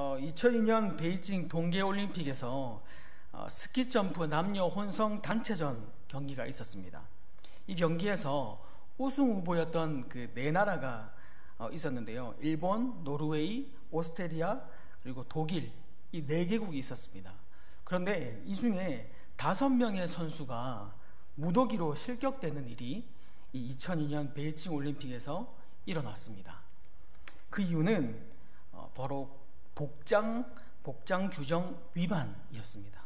2002년 베이징 동계올림픽에서 스키점프 남녀 혼성 단체전 경기가 있었습니다. 이 경기에서 우승 후보였던 그 네 나라가 있었는데요. 일본, 노르웨이, 오스트리아, 그리고 독일, 이 네 개국이 있었습니다. 그런데 이 중에 5명의 선수가 무더기로 실격되는 일이 이 2002년 베이징 올림픽에서 일어났습니다. 그 이유는 바로 복장 규정 위반이었습니다.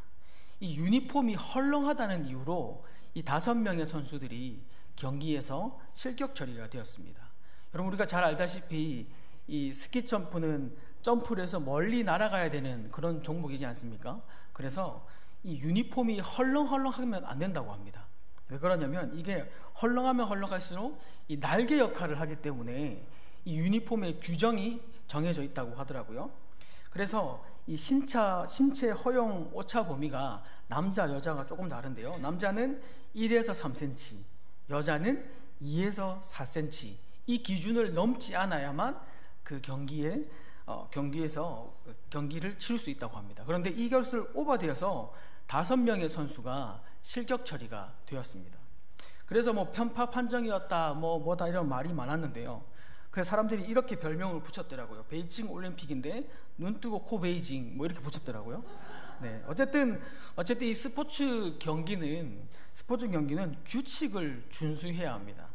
이 유니폼이 헐렁하다는 이유로 이 5명의 선수들이 경기에서 실격 처리가 되었습니다. 여러분, 우리가 잘 알다시피 이 스키 점프는 점프를 해서 멀리 날아가야 되는 그런 종목이지 않습니까? 그래서 이 유니폼이 헐렁헐렁하면 안 된다고 합니다. 왜 그러냐면 이게 헐렁하면 헐렁할수록 이 날개 역할을 하기 때문에 이 유니폼의 규정이 정해져 있다고 하더라고요. 그래서 이 신체 허용 오차 범위가 남자, 여자가 조금 다른데요. 남자는 1에서 3cm, 여자는 2에서 4cm. 이 기준을 넘지 않아야만 그 경기에서 경기를 치를 수 있다고 합니다. 그런데 이 것을 오버되어서 5명의 선수가 실격 처리가 되었습니다. 그래서 편파 판정이었다, 뭐다 이런 말이 많았는데요. 그래서 사람들이 이렇게 별명을 붙였더라고요. 베이징 올림픽인데 눈 뜨고 코 베이징 이렇게 붙였더라고요. 네, 어쨌든 이 스포츠 경기는 규칙을 준수해야 합니다.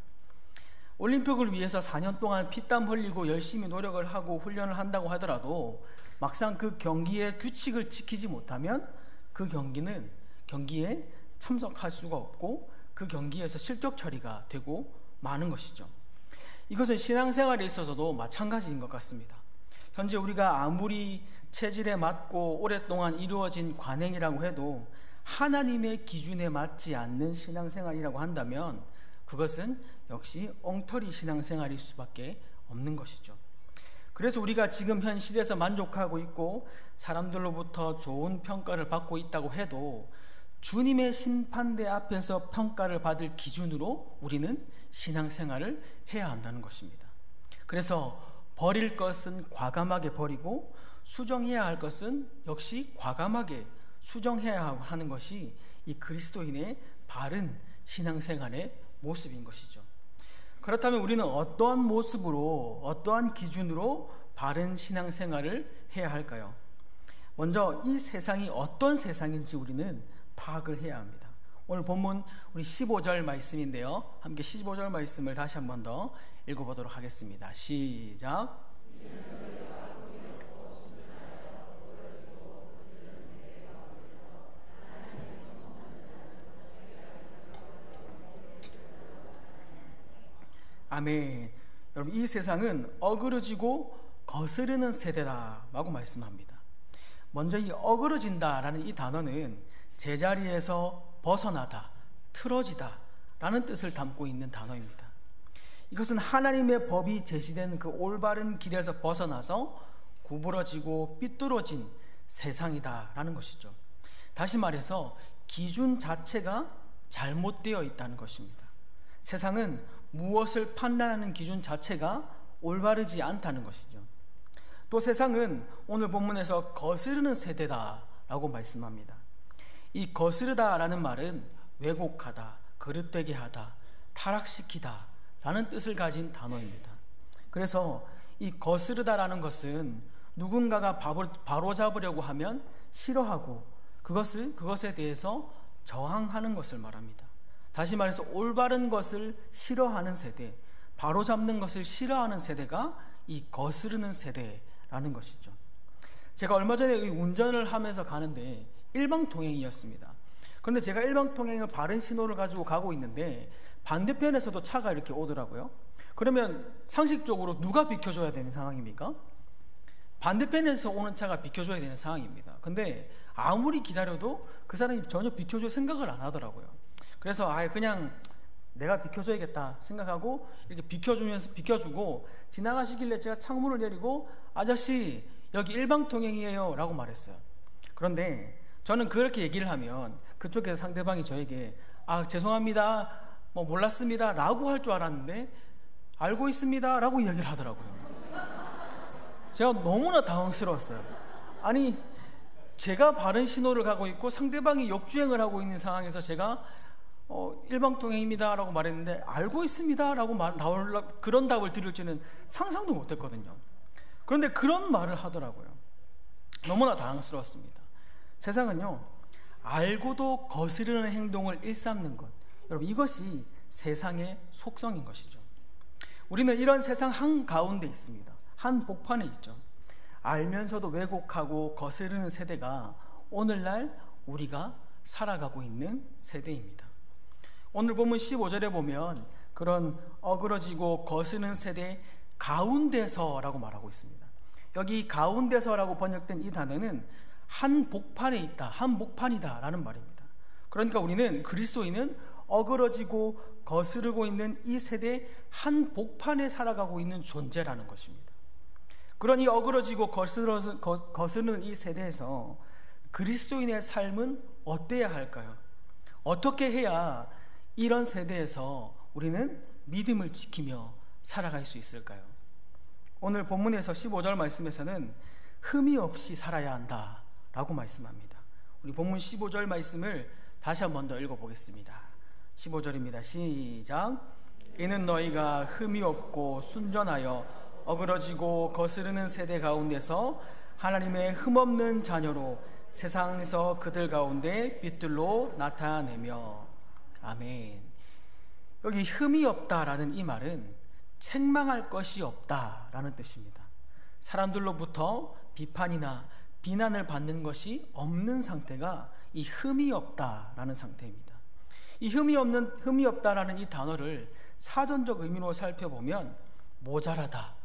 올림픽을 위해서 4년 동안 피땀 흘리고 열심히 노력을 하고 훈련을 한다고 하더라도 막상 그 경기의 규칙을 지키지 못하면 그 경기에 참석할 수가 없고 그 경기에서 실격 처리가 되고 마는 것이죠. 이것은 신앙생활에 있어서도 마찬가지인 것 같습니다. 현재 우리가 아무리 체질에 맞고 오랫동안 이루어진 관행이라고 해도 하나님의 기준에 맞지 않는 신앙생활이라고 한다면 그것은 역시 엉터리 신앙생활일 수밖에 없는 것이죠. 그래서 우리가 지금 현 시대에서 만족하고 있고 사람들로부터 좋은 평가를 받고 있다고 해도 주님의 심판대 앞에서 평가를 받을 기준으로 우리는 신앙생활을 해야 한다는 것입니다. 그래서 버릴 것은 과감하게 버리고 수정해야 할 것은 역시 과감하게 수정해야 하는 것이 이 그리스도인의 바른 신앙생활의 모습인 것이죠. 그렇다면 우리는 어떠한 모습으로, 어떠한 기준으로 바른 신앙생활을 해야 할까요? 먼저 이 세상이 어떤 세상인지 우리는 파악을 해야 합니다. 오늘 본문 우리 15절 말씀인데요. 함께 15절 말씀을 다시 한 번 더 읽어보도록 하겠습니다. 시작. 아멘. 여러분, 이 세상은 어그러지고 거스르는 세대다라고 말씀합니다. 먼저 이 어그러진다라는 이 단어는 제자리에서 벗어나다, 틀어지다 라는 뜻을 담고 있는 단어입니다. 이것은 하나님의 법이 제시된 그 올바른 길에서 벗어나서 구부러지고 삐뚤어진 세상이다 라는 것이죠. 다시 말해서 기준 자체가 잘못되어 있다는 것입니다. 세상은 무엇을 판단하는 기준 자체가 올바르지 않다는 것이죠. 또 세상은 오늘 본문에서 거스르는 세대다라고 말씀합니다. 이 거스르다라는 말은 왜곡하다, 그릇되게 하다, 타락시키다 라는 뜻을 가진 단어입니다. 그래서 이 거스르다라는 것은 누군가가 바로잡으려고 하면 싫어하고 그것에 대해서 저항하는 것을 말합니다. 다시 말해서 올바른 것을 싫어하는 세대, 바로잡는 것을 싫어하는 세대가 이 거스르는 세대라는 것이죠. 제가 얼마 전에 운전을 하면서 가는데 일방통행이었습니다. 그런데 제가 일방통행을 바른 신호를 가지고 가고 있는데 반대편에서도 차가 이렇게 오더라고요. 그러면 상식적으로 누가 비켜줘야 되는 상황입니까? 반대편에서 오는 차가 비켜줘야 되는 상황입니다. 근데 아무리 기다려도 그 사람이 전혀 비켜줄 생각을 안 하더라고요. 그래서 그냥 내가 비켜줘야겠다 생각하고 이렇게 비켜주고 지나가시길래 제가 창문을 내리고 아저씨 여기 일방통행이에요 라고 말했어요. 그런데 저는 그렇게 얘기를 하면 그쪽에서 상대방이 저에게 죄송합니다, 몰랐습니다 라고 할 줄 알았는데 알고 있습니다 라고 이야기를 하더라고요. 제가 너무나 당황스러웠어요. 아니, 제가 바른 신호를 가고 있고 상대방이 역주행을 하고 있는 상황에서 제가 일방통행입니다 라고 말했는데 알고 있습니다 라고 그런 답을 드릴 줄은 상상도 못했거든요. 그런데 그런 말을 하더라고요. 너무나 당황스러웠습니다. 세상은요, 알고도 거스르는 행동을 일삼는 것, 여러분, 이것이 세상의 속성인 것이죠. 우리는 이런 세상 한가운데 있습니다. 한복판에 있죠. 알면서도 왜곡하고 거스르는 세대가 오늘날 우리가 살아가고 있는 세대입니다. 오늘 본문 15절에 보면 그런 어그러지고 거스르는 세대 가운데서라고 말하고 있습니다. 여기 가운데서라고 번역된 이 단어는 한복판에 있다, 한복판이다 라는 말입니다. 그러니까 우리는 그리스도인은 어그러지고 거스르고 있는 이 세대 한복판에 살아가고 있는 존재라는 것입니다. 그러니 어그러지고 거스르는 이 세대에서 그리스도인의 삶은 어때야 할까요? 어떻게 해야 이런 세대에서 우리는 믿음을 지키며 살아갈 수 있을까요? 오늘 본문에서 15절 말씀에서는 흠이 없이 살아야 한다 라고 말씀합니다. 우리 본문 15절 말씀을 다시 한 번 더 읽어보겠습니다. 15절입니다. 시작. 이는 너희가 흠이 없고 순전하여 어그러지고 거스르는 세대 가운데서 하나님의 흠없는 자녀로 세상에서 그들 가운데 빛들로 나타내며. 아멘. 여기 흠이 없다라는 이 말은 책망할 것이 없다라는 뜻입니다. 사람들로부터 비판이나 비난을 받는 것이 없는 상태가 이 흠이 없다라는 상태입니다. 이 흠이 없다라는 이 단어를 사전적 의미로 살펴보면 모자라다,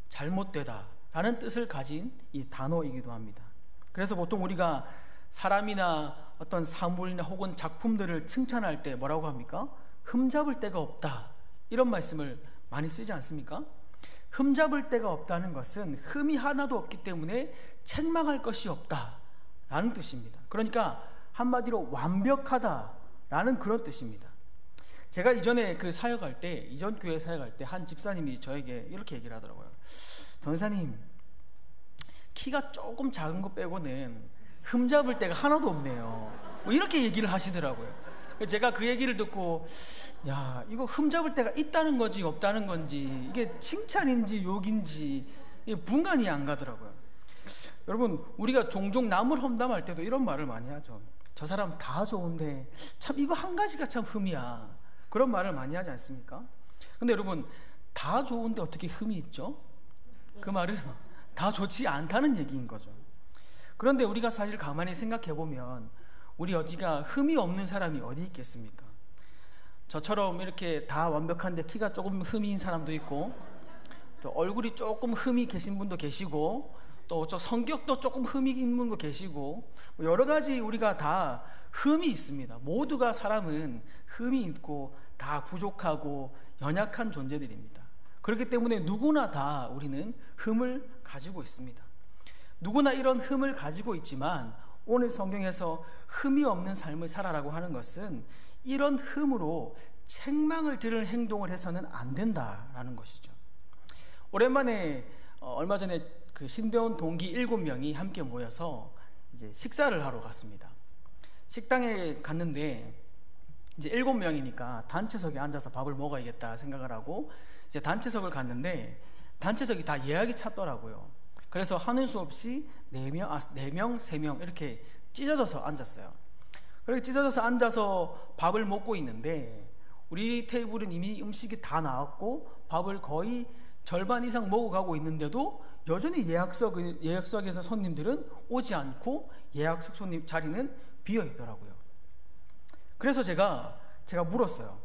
잘못되다 라는 뜻을 가진 이 단어이기도 합니다. 그래서 보통 우리가 사람이나 어떤 사물이나 혹은 작품들을 칭찬할 때 뭐라고 합니까? 흠잡을 데가 없다, 이런 말씀을 많이 쓰지 않습니까? 흠잡을 데가 없다는 것은 흠이 하나도 없기 때문에 책망할 것이 없다 라는 뜻입니다. 그러니까 한마디로 완벽하다라는 그런 뜻입니다. 제가 이전에 이전 교회 사역할 때 한 집사님이 저에게 이렇게 얘기를 하더라고요. 전사님, 키가 조금 작은 거 빼고는 흠잡을 데가 하나도 없네요. 뭐 이렇게 얘기를 하시더라고요. 제가 그 얘기를 듣고, 야, 이거 흠잡을 데가 있다는 건지 없다는 건지, 이게 칭찬인지 욕인지 분간이 안 가더라고요. 여러분, 우리가 종종 남을 험담할 때도 이런 말을 많이 하죠. 저 사람 다 좋은데 참 이거 한 가지가 참 흠이야, 그런 말을 많이 하지 않습니까? 근데 여러분, 다 좋은데 어떻게 흠이 있죠? 그 말은 다 좋지 않다는 얘기인 거죠. 그런데 우리가 사실 가만히 생각해 보면 우리 어디가 흠이 없는 사람이 어디 있겠습니까? 저처럼 이렇게 다 완벽한데 키가 조금 흠인 사람도 있고, 또 얼굴이 조금 흠이 계신 분도 계시고, 또 저 성격도 조금 흠이 있는 분도 계시고, 여러 가지 우리가 다 흠이 있습니다. 모두가 사람은 흠이 있고 다 부족하고 연약한 존재들입니다. 그렇기 때문에 누구나 다 우리는 흠을 가지고 있습니다. 누구나 이런 흠을 가지고 있지만 오늘 성경에서 흠이 없는 삶을 살아라고 하는 것은 이런 흠으로 책망을 들을 행동을 해서는 안 된다라는 것이죠. 오랜만에 얼마 전에 그 신대원 동기 7명이 함께 모여서 이제 식사를 하러 갔습니다. 식당에 갔는데 이제 7명이니까 단체석에 앉아서 밥을 먹어야겠다 생각을 하고 이제 단체석을 갔는데 단체석이 다 예약이 찼더라고요. 그래서 하는 수 없이 4명, 3명 이렇게 찢어져서 앉았어요. 그렇게 찢어져서 앉아서 밥을 먹고 있는데 우리 테이블은 이미 음식이 다 나왔고 밥을 거의 절반 이상 먹어가고 있는데도 여전히 예약석에서 손님들은 오지 않고 예약석 손님 자리는 비어 있더라고요. 그래서 제가 물었어요.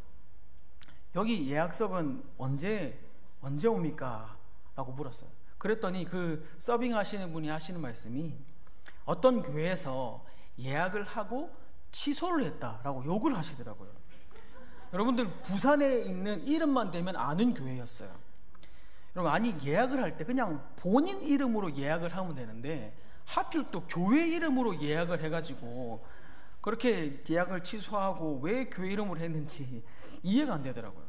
여기 예약석은 언제 옵니까? 라고 물었어요. 그랬더니 그 서빙하시는 분이 하시는 말씀이 어떤 교회에서 예약을 하고 취소를 했다라고 욕을 하시더라고요. 여러분들, 부산에 있는 이름만 대면 아는 교회였어요. 여러분, 아니 예약을 할 때 그냥 본인 이름으로 예약을 하면 되는데 하필 또 교회 이름으로 예약을 해가지고 그렇게 예약을 취소하고 왜 교회 이름으로 했는지 이해가 안 되더라고요.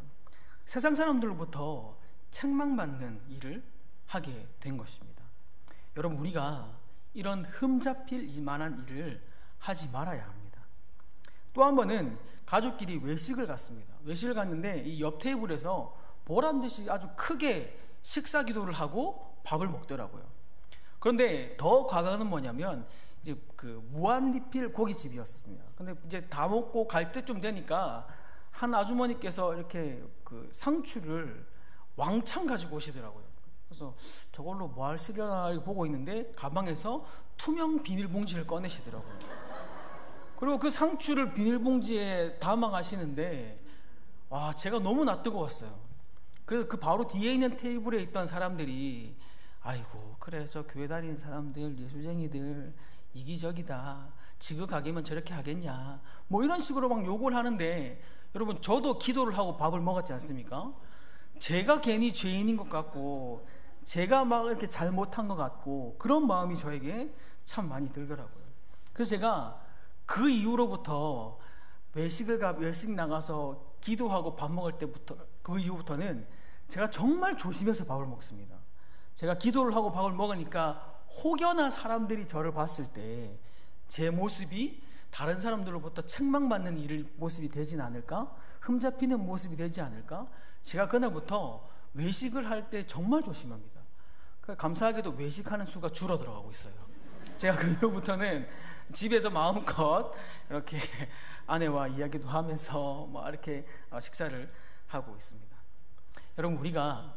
세상 사람들로부터 책망받는 일을 하게 된 것입니다. 여러분, 우리가 이런 흠잡힐 이만한 일을 하지 말아야 합니다. 또 한 번은 가족끼리 외식을 갔습니다. 외식을 갔는데 이 옆 테이블에서 보란듯이 아주 크게 식사 기도를 하고 밥을 먹더라고요. 그런데 더 과거는 뭐냐면 이제 그 무한 리필 고깃집이었습니다. 근데 이제 다 먹고 갈 때쯤 되니까 한 아주머니께서 이렇게 그 상추를 왕창 가지고 오시더라고요. 그래서 저걸로 뭐 하시려나 보고 있는데 가방에서 투명 비닐봉지를 꺼내시더라고요. 그리고 그 상추를 비닐봉지에 담아 가시는데 와, 제가 너무나 뜨거웠어요. 그래서 그 바로 뒤에 있는 테이블에 있던 사람들이 아이고 그래 저 교회 다니는 사람들 예수쟁이들 이기적이다, 지극하게면 저렇게 하겠냐, 뭐 이런 식으로 막 욕을 하는데, 여러분 저도 기도를 하고 밥을 먹었지 않습니까? 제가 괜히 죄인인 것 같고 제가 막 이렇게 잘못한 것 같고 그런 마음이 저에게 참 많이 들더라고요. 그래서 제가 그 이후로부터 외식 나가서 기도하고 밥 먹을 때부터, 그 이후부터는 제가 정말 조심해서 밥을 먹습니다. 제가 기도를 하고 밥을 먹으니까 혹여나 사람들이 저를 봤을 때 제 모습이 다른 사람들로부터 책망받는 모습이 되진 않을까? 흠잡히는 모습이 되지 않을까? 제가 그날부터 외식을 할 때 정말 조심합니다. 감사하게도 외식하는 수가 줄어들어가고 있어요. 제가 그 이후부터는 집에서 마음껏 이렇게 아내와 이야기도 하면서 뭐 이렇게 식사를 하고 있습니다. 여러분, 우리가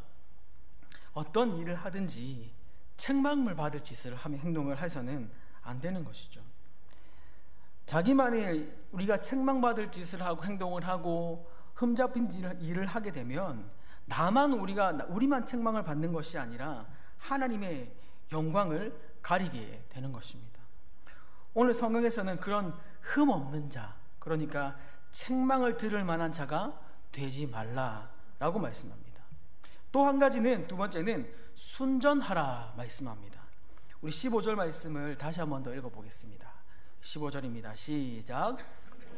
어떤 일을 하든지 책망을 받을 짓을 하며 행동을 해서는 안 되는 것이죠. 자기만이 우리가 책망받을 짓을 하고 행동을 하고 흠잡힌 일을 하게 되면 우리만 책망을 받는 것이 아니라 하나님의 영광을 가리게 되는 것입니다. 오늘 성경에서는 그런 흠 없는 자, 그러니까 책망을 들을 만한 자가 되지 말라라고 말씀합니다. 또 한 가지는, 두 번째는 순전하라 말씀합니다. 우리 15절 말씀을 다시 한 번 더 읽어보겠습니다. 15절입니다. 시작.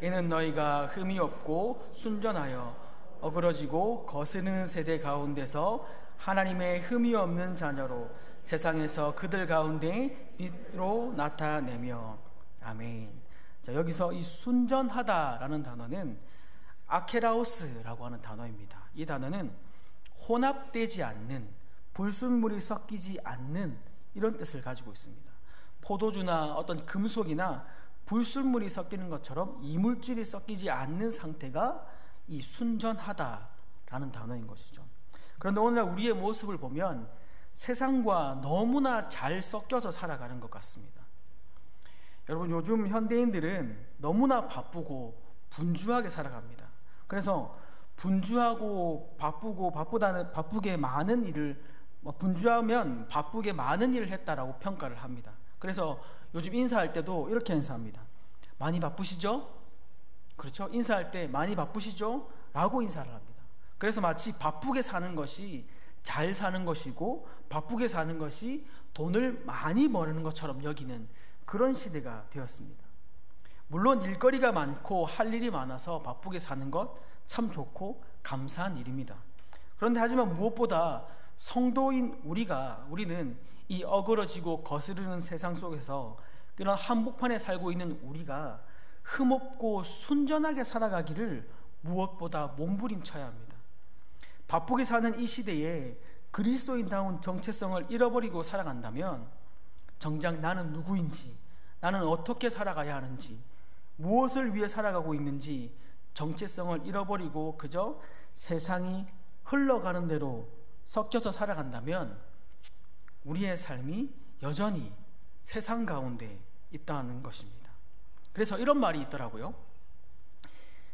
이는 너희가 흠이 없고 순전하여 어그러지고 거스르는 세대 가운데서 하나님의 흠이 없는 자녀로 세상에서 그들 가운데 빛으로 나타내며. 아멘. 자, 여기서 이 순전하다라는 단어는 아케라오스라고 하는 단어입니다. 이 단어는 혼합되지 않는, 불순물이 섞이지 않는 이런 뜻을 가지고 있습니다. 포도주나 어떤 금속이나 불순물이 섞이는 것처럼 이물질이 섞이지 않는 상태가 이 순전하다라는 단어인 것이죠. 그런데 오늘날 우리의 모습을 보면 세상과 너무나 잘 섞여서 살아가는 것 같습니다. 여러분, 요즘 현대인들은 너무나 바쁘고 분주하게 살아갑니다. 그래서 분주하고 바쁘게 많은 일을, 분주하면 바쁘게 많은 일을 했다라고 평가를 합니다. 그래서 요즘 인사할 때도 이렇게 인사합니다. 많이 바쁘시죠? 그렇죠? 인사할 때 많이 바쁘시죠? 라고 인사를 합니다. 그래서 마치 바쁘게 사는 것이 잘 사는 것이고 바쁘게 사는 것이 돈을 많이 버는 것처럼 여기는 그런 시대가 되었습니다. 물론 일거리가 많고 할 일이 많아서 바쁘게 사는 것 참 좋고 감사한 일입니다. 그런데 하지만 무엇보다 성도인 우리는 이 어그러지고 거스르는 세상 속에서 이런 한복판에 살고 있는 우리가 흠없고 순전하게 살아가기를 무엇보다 몸부림쳐야 합니다. 바쁘게 사는 이 시대에 그리스도인다운 정체성을 잃어버리고 살아간다면 정작 나는 누구인지, 나는 어떻게 살아가야 하는지, 무엇을 위해 살아가고 있는지 정체성을 잃어버리고 그저 세상이 흘러가는 대로 섞여서 살아간다면 우리의 삶이 여전히 세상 가운데 있다는 것입니다. 그래서 이런 말이 있더라고요.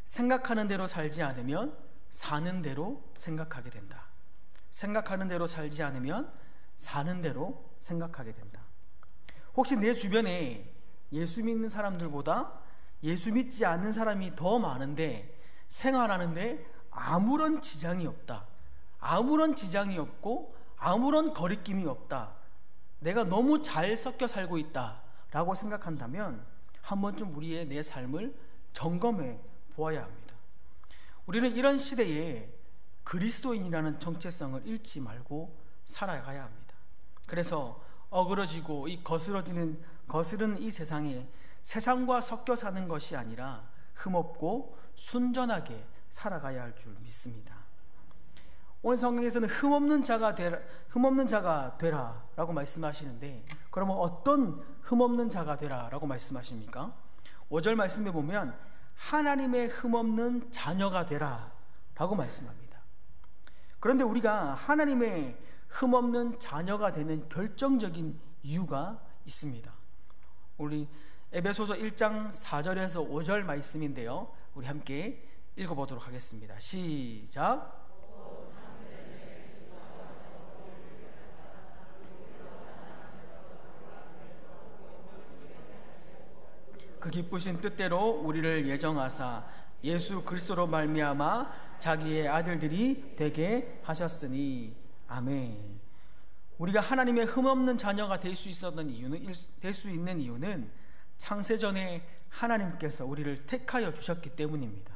생각하는 대로 살지 않으면 사는 대로 생각하게 된다. 생각하는 대로 살지 않으면 사는 대로 생각하게 된다. 혹시 내 주변에 예수 믿는 사람들보다 예수 믿지 않는 사람이 더 많은데 생활하는데 아무런 지장이 없다, 아무런 지장이 없고 아무런 거리낌이 없다, 내가 너무 잘 섞여 살고 있다 라고 생각한다면 한 번쯤 우리의 내 삶을 점검해 보아야 합니다. 우리는 이런 시대에 그리스도인이라는 정체성을 잃지 말고 살아가야 합니다. 그래서 어그러지고 이 거스르는 이 세상에 세상과 섞여 사는 것이 아니라 흠없고 순전하게 살아가야 할 줄 믿습니다. 오늘 성경에서는 흠없는 자가 되라 라고 말씀하시는데, 그러면 어떤 흠없는 자가 되라 라고 말씀하십니까? 5절 말씀에 보면 하나님의 흠없는 자녀가 되라 라고 말씀합니다. 그런데 우리가 하나님의 흠없는 자녀가 되는 결정적인 이유가 있습니다. 우리 에베소서 1장 4절에서 5절 말씀인데요, 우리 함께 읽어보도록 하겠습니다. 시작. 그 기쁘신 뜻대로 우리를 예정하사 예수 그리스도로 말미암아 자기의 아들들이 되게 하셨으니 아멘. 우리가 하나님의 흠없는 자녀가 될 수 있는 이유는 창세전에 하나님께서 우리를 택하여 주셨기 때문입니다.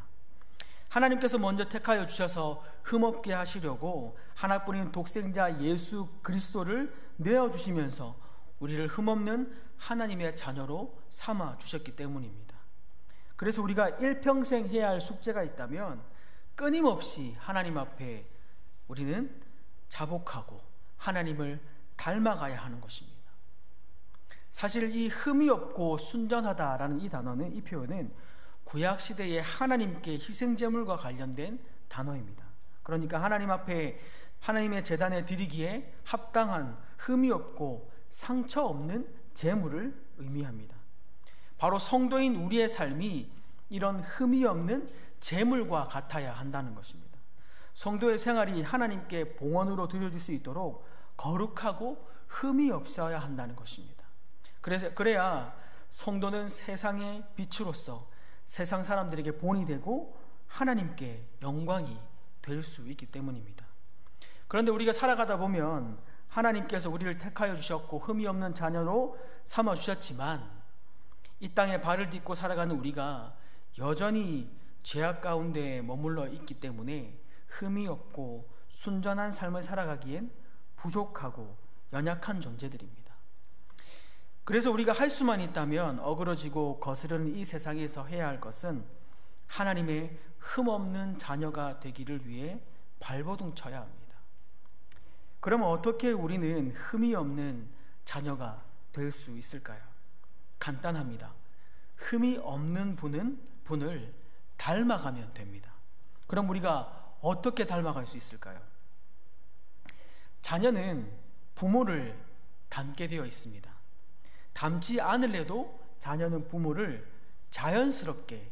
하나님께서 먼저 택하여 주셔서 흠없게 하시려고 하나뿐인 독생자 예수 그리스도를 내어주시면서 우리를 흠없는 하나님의 자녀로 삼아 주셨기 때문입니다. 그래서 우리가 일평생 해야 할 숙제가 있다면 끊임없이 하나님 앞에 우리는 자복하고 하나님을 닮아가야 하는 것입니다. 사실 이 흠이 없고 순전하다라는 이 표현은 구약시대의 하나님께 희생제물과 관련된 단어입니다. 그러니까 하나님 앞에 하나님의 제단에 드리기에 합당한 흠이 없고 상처 없는 제물을 의미합니다. 바로 성도인 우리의 삶이 이런 흠이 없는 제물과 같아야 한다는 것입니다. 성도의 생활이 하나님께 봉헌으로 드려질 수 있도록 거룩하고 흠이 없어야 한다는 것입니다. 그래야 성도는 세상의 빛으로서 세상 사람들에게 본이 되고 하나님께 영광이 될 수 있기 때문입니다. 그런데 우리가 살아가다 보면 하나님께서 우리를 택하여 주셨고 흠이 없는 자녀로 삼아 주셨지만 이 땅에 발을 딛고 살아가는 우리가 여전히 죄악 가운데 머물러 있기 때문에 흠이 없고 순전한 삶을 살아가기엔 부족하고 연약한 존재들입니다. 그래서 우리가 할 수만 있다면 어그러지고 거스르는 이 세상에서 해야 할 것은 하나님의 흠없는 자녀가 되기를 위해 발버둥 쳐야 합니다. 그러면 어떻게 우리는 흠이 없는 자녀가 될 수 있을까요? 간단합니다. 흠이 없는 분을 닮아가면 됩니다. 그럼 우리가 어떻게 닮아갈 수 있을까요? 자녀는 부모를 닮게 되어 있습니다. 닮지 않으려도 자녀는 부모를 자연스럽게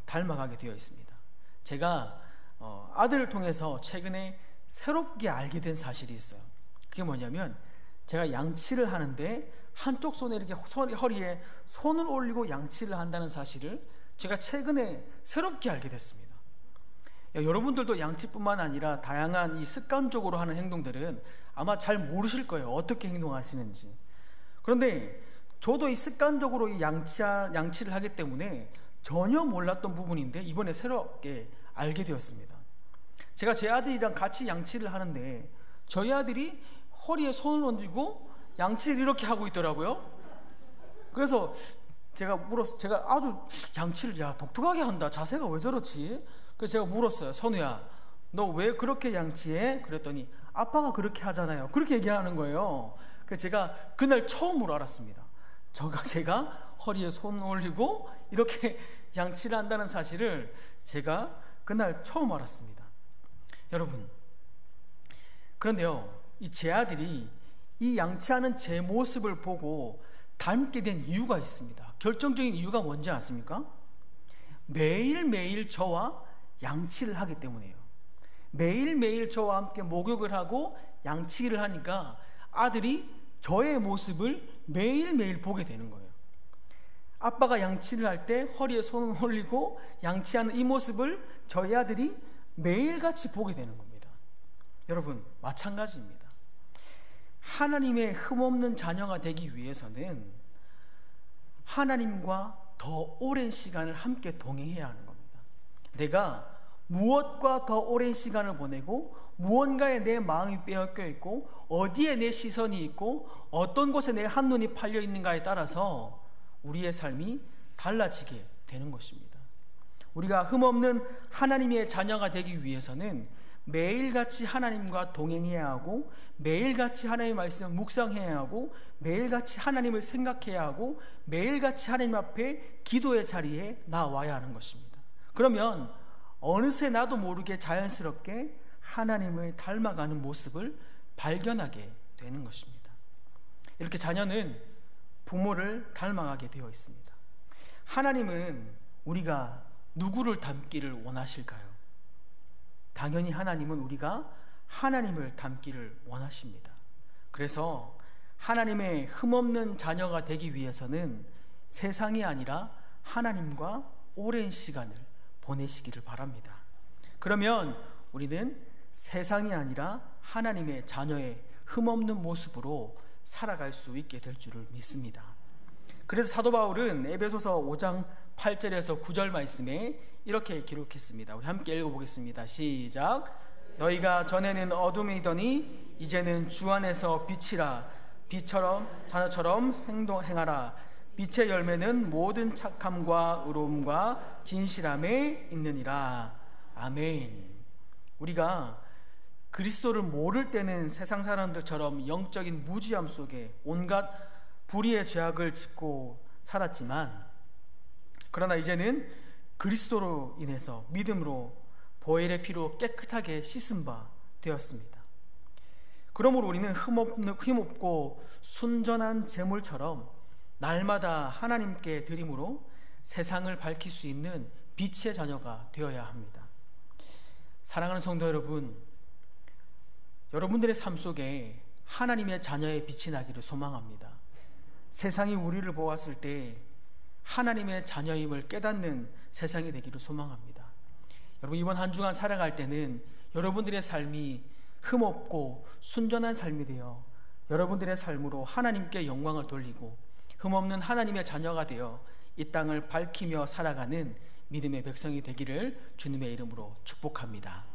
닮아가게 되어 있습니다. 제가 아들을 통해서 최근에 새롭게 알게 된 사실이 있어요. 그게 뭐냐면 제가 양치를 하는데 한쪽 손에 이렇게 허리에 손을 올리고 양치를 한다는 사실을 제가 최근에 새롭게 알게 됐습니다. 여러분들도 양치뿐만 아니라 다양한 이 습관적으로 하는 행동들은 아마 잘 모르실 거예요. 어떻게 행동하시는지. 그런데 저도 이 습관적으로 이 양치를 하기 때문에 전혀 몰랐던 부분인데 이번에 새롭게 알게 되었습니다. 제가 제 아들이랑 같이 양치를 하는데 저희 아들이 허리에 손을 얹고 양치를 이렇게 하고 있더라고요. 그래서 제가 아주 양치를 독특하게 한다. 자세가 왜 저렇지? 그래서 제가 물었어요. 선우야, 너 왜 그렇게 양치해? 그랬더니 아빠가 그렇게 하잖아요. 그렇게 얘기하는 거예요. 그래서 제가 그날 처음으로 알았습니다. 제가 허리에 손 올리고 이렇게 양치를 한다는 사실을 제가 그날 처음 알았습니다. 여러분, 그런데요, 제 아들이 이 양치하는 제 모습을 보고 닮게 된 이유가 있습니다. 결정적인 이유가 뭔지 아십니까? 매일매일 저와 양치를 하기 때문이에요. 매일매일 저와 함께 목욕을 하고 양치를 하니까 아들이 저의 모습을 매일매일 보게 되는 거예요. 아빠가 양치를 할 때 허리에 손을 올리고 양치하는 이 모습을 저희 아들이 매일같이 보게 되는 겁니다. 여러분, 마찬가지입니다. 하나님의 흠없는 자녀가 되기 위해서는 하나님과 더 오랜 시간을 함께 동행해야 하는 겁니다. 내가 무엇과 더 오랜 시간을 보내고 무언가에 내 마음이 빼앗겨 있고 어디에 내 시선이 있고 어떤 곳에 내 한눈이 팔려 있는가에 따라서 우리의 삶이 달라지게 되는 것입니다. 우리가 흠없는 하나님의 자녀가 되기 위해서는 매일같이 하나님과 동행해야 하고 매일같이 하나님의 말씀을 묵상해야 하고 매일같이 하나님을 생각해야 하고 매일같이 하나님 앞에 기도의 자리에 나와야 하는 것입니다. 그러면 어느새 나도 모르게 자연스럽게 하나님을 닮아가는 모습을 발견하게 되는 것입니다. 이렇게 자녀는 부모를 닮아가게 되어 있습니다. 하나님은 우리가 누구를 닮기를 원하실까요? 당연히 하나님은 우리가 하나님을 닮기를 원하십니다. 그래서 하나님의 흠없는 자녀가 되기 위해서는 세상이 아니라 하나님과 오랜 시간을 보내시기를 바랍니다. 그러면 우리는 세상이 아니라 하나님의 자녀의 흠없는 모습으로 살아갈 수 있게 될 줄을 믿습니다. 그래서 사도 바울은 에베소서 5장 8절에서 9절 말씀에 이렇게 기록했습니다. 우리 함께 읽어보겠습니다. 시작. 너희가 전에는 어둠이더니 이제는 주 안에서 빛이라. 빛처럼 자녀처럼 행하라. 빛의 열매는 모든 착함과 의로움과 진실함에 있느니라. 아멘. 우리가 그리스도를 모를 때는 세상 사람들처럼 영적인 무지함 속에 온갖 불의의 죄악을 짓고 살았지만, 그러나 이제는 그리스도로 인해서 믿음으로 보혈의 피로 깨끗하게 씻은 바 되었습니다. 그러므로 우리는 힘없고 순전한 제물처럼 날마다 하나님께 드림으로 세상을 밝힐 수 있는 빛의 자녀가 되어야 합니다. 사랑하는 성도 여러분, 여러분들의 삶 속에 하나님의 자녀의 빛이 나기를 소망합니다. 세상이 우리를 보았을 때 하나님의 자녀임을 깨닫는 세상이 되기를 소망합니다. 여러분, 이번 한 주간 살아갈 때는 여러분들의 삶이 흠없고 순전한 삶이 되어 여러분들의 삶으로 하나님께 영광을 돌리고 흠없는 하나님의 자녀가 되어 이 땅을 밝히며 살아가는 믿음의 백성이 되기를 주님의 이름으로 축복합니다.